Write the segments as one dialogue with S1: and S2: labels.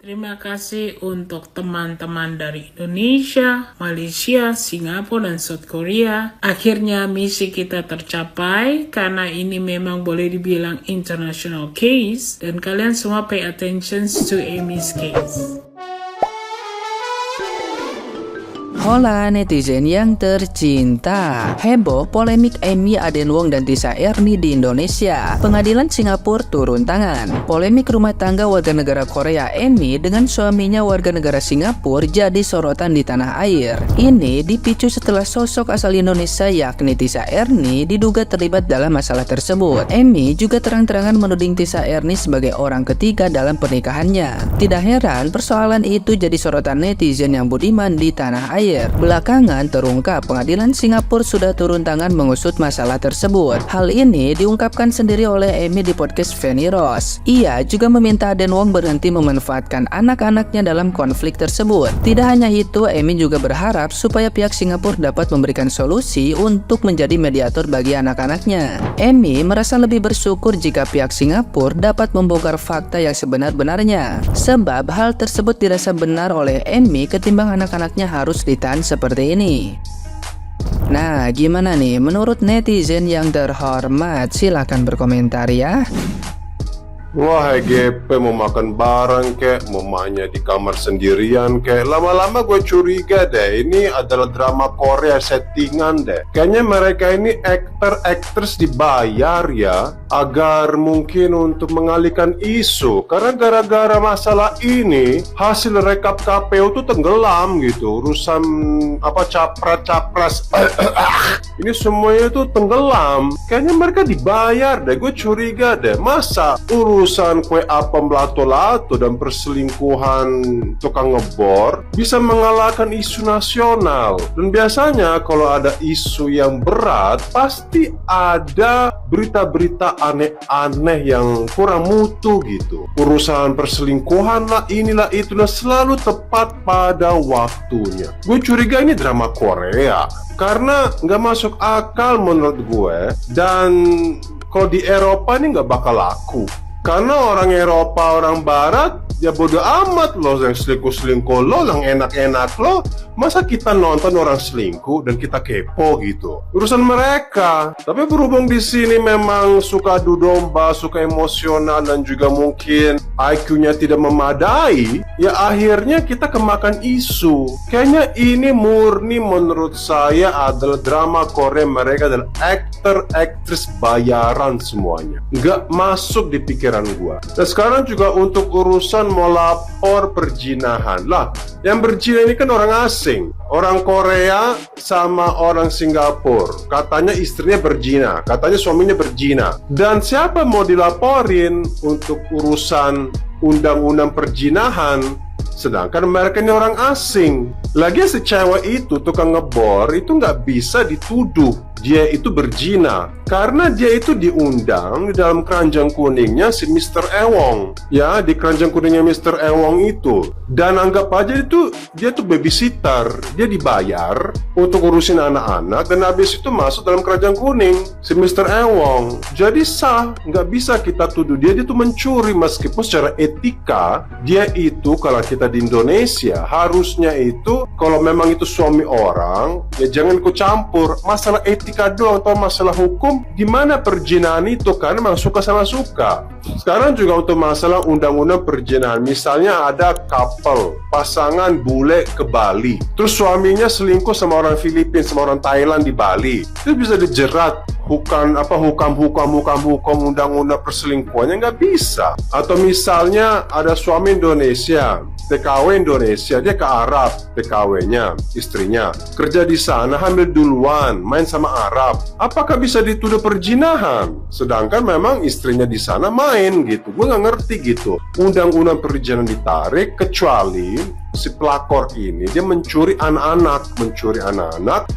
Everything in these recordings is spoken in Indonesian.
S1: Terima kasih untuk teman-teman dari Indonesia, Malaysia, Singapura, dan South Korea. Akhirnya misi kita tercapai karena ini memang boleh dibilang international case dan kalian semua pay attention to Amy's case.
S2: Hola netizen yang tercinta. Heboh polemik Amy Adenwong dan Tisa Ernie di Indonesia. Pengadilan Singapura turun tangan. Polemik rumah tangga warga negara Korea Amy dengan suaminya warga negara Singapura jadi sorotan di tanah air. Ini dipicu setelah sosok asal Indonesia yakni Tisa Ernie diduga terlibat dalam masalah tersebut. Amy juga terang-terangan menuding Tisa Ernie sebagai orang ketiga dalam pernikahannya. Tidak heran persoalan itu jadi sorotan netizen yang budiman di tanah air. Belakangan terungkap pengadilan Singapura sudah turun tangan mengusut masalah tersebut. Hal ini diungkapkan sendiri oleh Amy di podcast Feni Rose. Ia juga meminta Adenwong berhenti memanfaatkan anak-anaknya dalam konflik tersebut. Tidak hanya itu, Amy juga berharap supaya pihak Singapura dapat memberikan solusi untuk menjadi mediator bagi anak-anaknya. Amy merasa lebih bersyukur jika pihak Singapura dapat membongkar fakta yang sebenar-benarnya. Sebab hal tersebut dirasa benar oleh Amy ketimbang anak-anaknya harus ditahan seperti ini. Nah, gimana nih menurut netizen yang terhormat? Silahkan berkomentar ya.
S3: Wah, GP mau makan bareng kek, mau mainnya di kamar sendirian kek. Lama-lama gue curiga deh, ini adalah drama Korea settingan deh. Kayaknya mereka ini aktor-aktris dibayar ya, agar mungkin untuk mengalihkan isu. Karena gara-gara masalah ini, hasil rekap KPU tuh tenggelam gitu. Urusan apa capres-capres ini semuanya tuh tenggelam. Kayaknya mereka dibayar deh, gue curiga deh. Masa urusan kue apem lato-lato dan perselingkuhan tukang ngebor bisa mengalahkan isu nasional. Dan biasanya kalau ada isu yang berat pasti ada berita-berita aneh-aneh yang kurang mutu gitu. Urusan perselingkuhan lah, inilah itulah, selalu tepat pada waktunya. Gue curiga ini drama Korea karena nggak masuk akal menurut gue. Dan kalau di Eropa ini nggak bakal laku. Karena orang Eropa, orang Barat, ya bodo amat lo yang selingkuh-selingkuh lo, yang enak-enak lo. Masa kita nonton orang selingkuh dan kita kepo gitu? Urusan mereka. Tapi berhubung di sini memang suka adu domba, suka emosional dan juga mungkin IQ-nya tidak memadai, ya akhirnya kita kemakan isu. Kayaknya ini murni menurut saya adalah drama Korea. Mereka adalah aktor-aktris bayaran semuanya. Nggak masuk di pikiran gua. Dan sekarang juga untuk urusan mau lapor perjinahan. Lah, yang berzina ini kan orang asing. Orang Korea sama orang Singapura. Katanya istrinya berzina, katanya suaminya berzina. Dan siapa mau dilaporin untuk urusan undang-undang perjinahan? Sedangkan mereka ini orang asing. Lagi si cewek itu, tukang ngebor, itu nggak bisa dituduh dia itu berzina karena dia itu diundang di dalam keranjang kuningnya si Mr. Ewong. Ya, di keranjang kuningnya Mr. Ewong itu. Dan anggap aja itu dia tuh babysitter. Dia dibayar untuk urusin anak-anak dan habis itu masuk dalam keranjang kuning si Mr. Ewong. Jadi sah, nggak bisa kita tuduh dia tuh mencuri. Meskipun secara etika dia itu, kalau kita di Indonesia harusnya itu kalau memang itu suami orang, ya jangan ikut campur masalah etika doang atau masalah hukum. Gimana perjinahan itu? Karena memang suka sama suka. Sekarang juga untuk masalah undang-undang perjinahan, misalnya ada couple, pasangan bule ke Bali, terus suaminya selingkuh sama orang Filipina, sama orang Thailand di Bali, itu bisa dijerat hukum undang-undang perselingkuhannya, nggak bisa. Atau misalnya ada suami Indonesia, TKW Indonesia, dia ke Arab, TKW-nya, istrinya kerja di sana, hamil duluan, main sama Arab, apakah bisa dituduh perjinahan? Sedangkan memang istrinya di sana main gitu. Gue nggak ngerti gitu. Undang-undang perjinahan ditarik kecuali si pelakor ini dia mencuri anak-anak,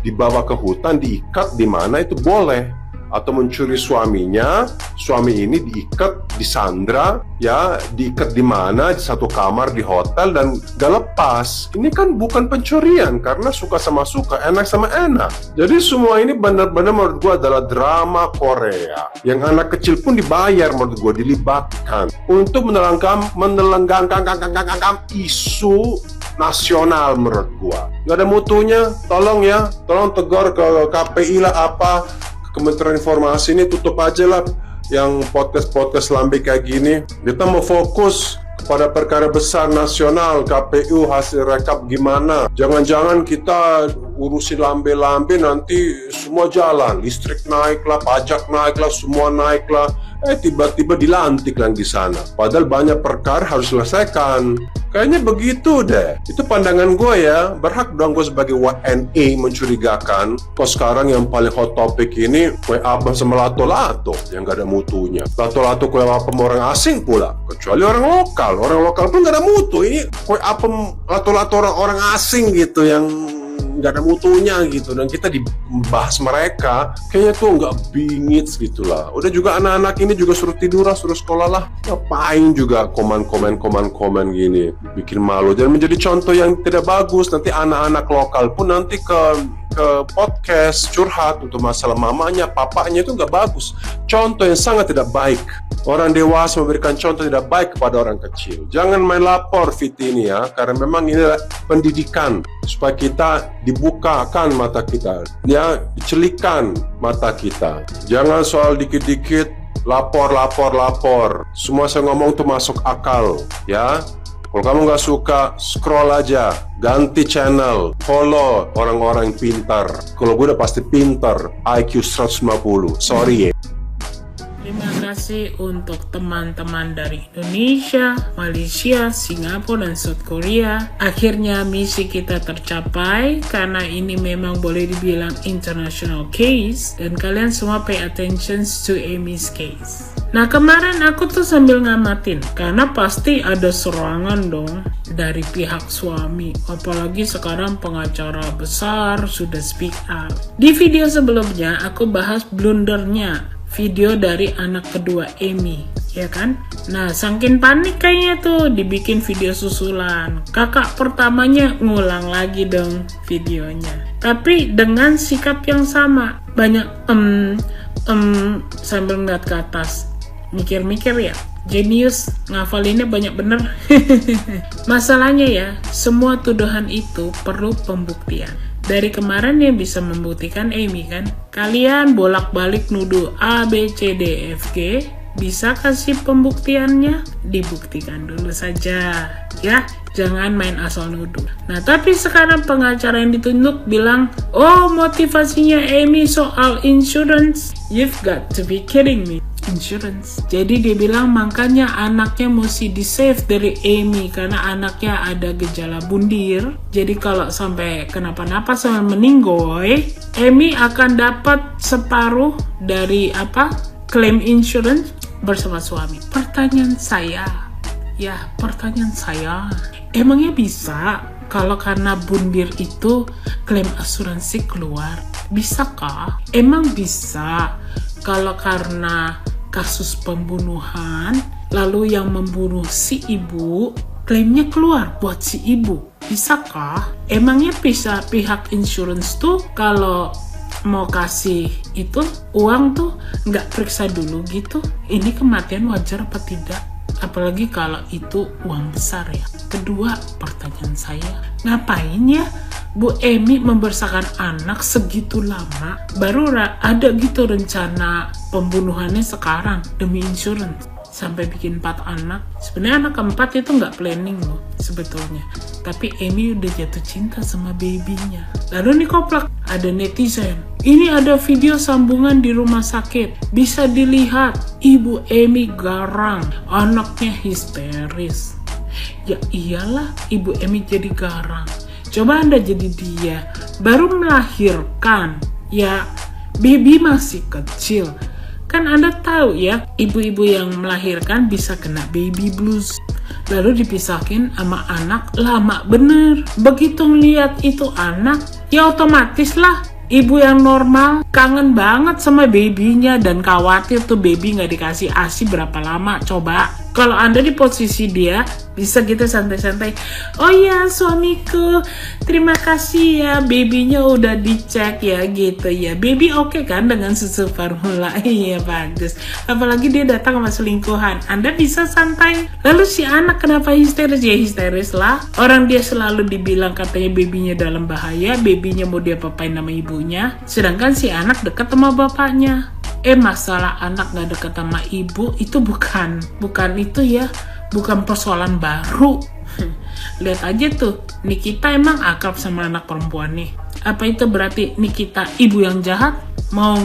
S3: dibawa ke hutan, diikat di mana itu boleh. atau mencuri suaminya. Suami ini diikat, disandra, ya, diikat di mana, di satu kamar di hotel dan gak lepas. Ini kan bukan pencurian karena suka sama suka, enak sama enak. Jadi semua ini benar-benar menurut gue adalah drama Korea yang anak kecil pun dibayar menurut gue, dilibatkan untuk menelenggang isu nasional menurut gua. Gak ada mutunya, tolong tegur ke KPI lah apa, ke Kementerian Informasi ini tutup aja lah yang podcast lambe kayak gini. Kita mau fokus pada perkara besar nasional, KPU hasil rekap gimana. Jangan-jangan kita urusi lambe-lambe nanti semua jalan, listrik naik lah, pajak naik lah, semua naik lah. Tiba-tiba dilantik lah di sana. Padahal banyak perkara harus selesaikan. Kayaknya begitu deh. Itu pandangan gue ya. Berhak dong gue sebagai WNI mencurigakan. Kok sekarang yang paling hot topic ini kue abang sama lato-lato yang gak ada mutunya. Lato-lato kue apem orang asing pula. Kecuali orang lokal. Orang lokal pun gak ada mutu. Ini kue apem lato-lato orang asing gitu yang nggak ada mutunya gitu, dan kita dibahas mereka kayaknya tuh nggak bingit gitu lah. Udah juga anak-anak ini juga suruh tidur lah, suruh sekolah lah, ngapain juga komen gini, bikin malu dan menjadi contoh yang tidak bagus. Nanti anak-anak lokal pun nanti ke podcast curhat untuk masalah mamanya, papanya, itu nggak bagus. Contoh yang sangat tidak baik. Orang dewasa memberikan contoh tidak baik kepada orang kecil. Jangan main lapor Viti ini ya, karena memang ini adalah pendidikan supaya kita dibukakan mata kita, ya, dicelikan mata kita. Jangan soal dikit-dikit lapor. Semua saya ngomong tuh masuk akal, ya. Kalau kamu nggak suka, scroll aja, ganti channel, follow orang-orang yang pintar. Kalau gue udah pasti pintar, IQ 150. Sorry ya.
S1: Terima kasih untuk teman-teman dari Indonesia, Malaysia, Singapura, dan South Korea. Akhirnya misi kita tercapai karena ini memang boleh dibilang international case dan kalian semua pay attention to Amy's case. Nah, kemarin aku tuh sambil ngamatin karena pasti ada serangan dong dari pihak suami, apalagi sekarang pengacara besar sudah speak up. Di video sebelumnya aku bahas blundernya video dari anak kedua Amy, ya kan? Nah, saking panik kayaknya tuh dibikin video susulan. Kakak pertamanya ngulang lagi dong videonya, tapi dengan sikap yang sama, banyak sambil ngeliat ke atas, mikir-mikir ya. Jenius, ngafalinnya banyak bener. Masalahnya ya, semua tuduhan itu perlu pembuktian. Dari kemarin yang bisa membuktikan Amy kan, kalian bolak-balik nuduh A, B, C, D, F, G, bisa kasih pembuktiannya? Dibuktikan dulu saja, ya, jangan main asal nuduh. Nah, tapi sekarang pengacara yang ditunjuk bilang, oh, motivasinya Amy soal insurance. You've got to be kidding me. Insurance. Jadi dia bilang makanya anaknya mesti di-save dari Amy karena anaknya ada gejala bundir. Jadi kalau sampai kenapa-napa sampai meninggoy, Amy akan dapat separuh dari klaim insurance bersama suami. Pertanyaan saya, emangnya bisa kalau karena bundir itu klaim asuransi keluar? Bisakah? Emang bisa kalau karena kasus pembunuhan, lalu yang membunuh si ibu, klaimnya keluar buat si ibu? Bisakah? Emangnya bisa pihak insurance tuh kalau mau kasih itu uang tuh nggak periksa dulu gitu? Ini kematian wajar apa tidak? Apalagi kalau itu uang besar ya. Kedua, pertanyaan saya, ngapain ya Bu Amy membesarkan anak segitu lama? Baru ada gitu rencana pembunuhannya sekarang demi insurance. Sampai bikin 4 anak. Sebenarnya anak keempat itu nggak planning loh sebetulnya. Tapi Amy udah jatuh cinta sama babynya. Lalu nih koplak, ada netizen. Ini ada video sambungan di rumah sakit. Bisa dilihat, Ibu Amy garang. Anaknya histeris. Ya iyalah, Ibu Amy jadi garang. Coba Anda jadi dia, baru melahirkan, ya baby masih kecil. Kan Anda tahu ya, ibu-ibu yang melahirkan bisa kena baby blues. Lalu dipisahin sama anak, lama bener. Begitu ngeliat itu anak, ya otomatis lah Ibu yang normal kangen banget sama babynya dan khawatir tuh baby nggak dikasih ASI berapa lama. Coba kalau Anda di posisi dia, bisa gitu santai-santai. Oh ya suamiku, terima kasih ya babynya udah dicek ya gitu ya. Baby oke kan dengan susu formula? Iya bagus. Apalagi dia datang sama selingkuhan. Anda bisa santai. Lalu si anak kenapa histeris? Ya histeris lah. Orang dia selalu dibilang katanya babynya dalam bahaya, babynya mau dia apain nama ibunya. Sedangkan si anak dekat sama bapaknya. Masalah anak gak deket sama ibu itu bukan itu ya, bukan persoalan baru. Lihat aja tuh, Nikita emang akrab sama anak perempuan nih. Apa itu berarti Nikita ibu yang jahat? Mau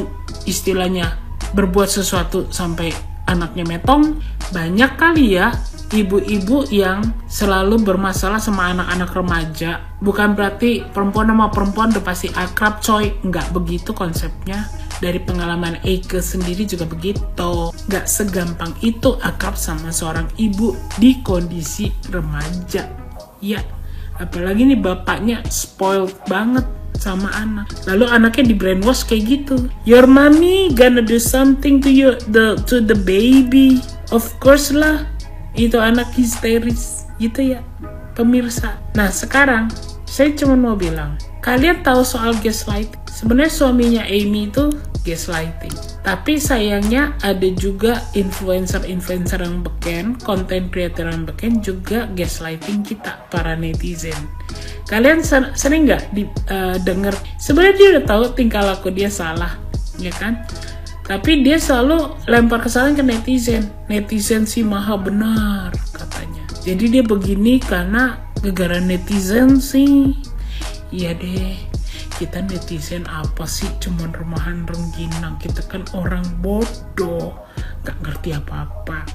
S1: istilahnya berbuat sesuatu sampai anaknya metong? Banyak kali ya ibu-ibu yang selalu bermasalah sama anak-anak remaja. Bukan berarti perempuan sama perempuan udah pasti akrab coy. Nggak begitu konsepnya. Dari pengalaman Eike sendiri juga begitu. Nggak segampang itu akrab sama seorang ibu di kondisi remaja. Ya, apalagi nih bapaknya spoiled banget sama anak. Lalu anaknya di brainwash kayak gitu. Your mommy gonna do something to the baby. Of course lah. Itu anak histeris gitu ya pemirsa. Nah sekarang saya cuma mau bilang, kalian tahu soal gaslighting? Sebenarnya suaminya Amy itu gaslighting. Tapi sayangnya ada juga influencer yang beken, content creator yang beken juga gaslighting kita, para netizen. Kalian sering nggak denger? Sebenarnya dia udah tahu tingkah laku dia salah, ya kan? Tapi dia selalu lempar kesalahan ke netizen. Netizen sih maha benar katanya. Jadi dia begini karena gara-gara netizen sih. Iya deh, kita netizen apa sih? Cuman rumahan rengginang. Kita kan orang bodoh, gak ngerti apa-apa.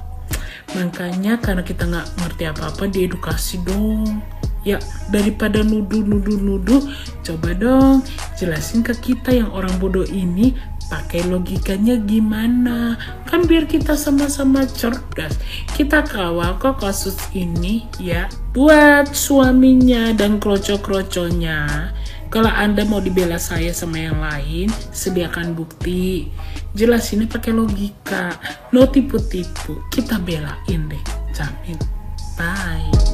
S1: Makanya karena kita gak ngerti apa-apa, diedukasi dong. Ya, daripada nuduh, coba dong jelasin ke kita yang orang bodoh ini pakai logikanya gimana. Kan biar kita sama-sama cerdas. Kita kawal kok kasus ini ya. Buat suaminya dan kroco-kroconya, kalau Anda mau dibela saya sama yang lain, sediakan bukti. Jelasinnya pakai logika. No tipu-tipu. Kita belain deh. Jamin. Bye.